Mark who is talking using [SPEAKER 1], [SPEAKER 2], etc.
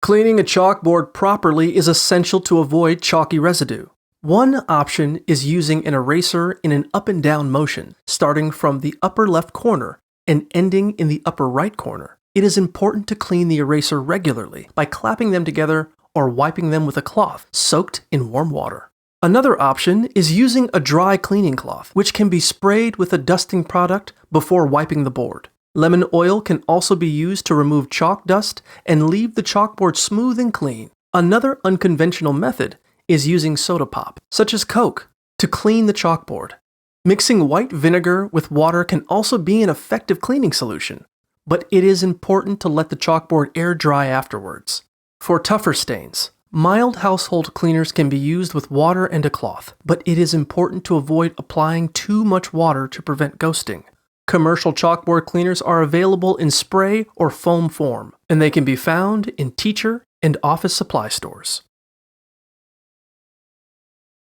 [SPEAKER 1] Cleaning a chalkboard properly is essential to avoid chalky residue. One option is using an eraser in an up and down motion, starting from the upper left corner and ending in the upper right corner. It is important to clean the eraser regularly by clapping them together or wiping them with a cloth soaked in warm water. Another option is using a dry cleaning cloth, which can be sprayed with a dusting product before wiping the board. Lemon oil can also be used to remove chalk dust and leave the chalkboard smooth and clean. Another unconventional method is using soda pop, such as Coke, to clean the chalkboard. Mixing white vinegar with water can also be an effective cleaning solution, but it is important to let the chalkboard air dry afterwards. For tougher stains, mild household cleaners can be used with water and a cloth, but it is important to avoid applying too much water to prevent ghosting. Commercial chalkboard cleaners are available in spray or foam form, and they can be found in teacher and office supply stores.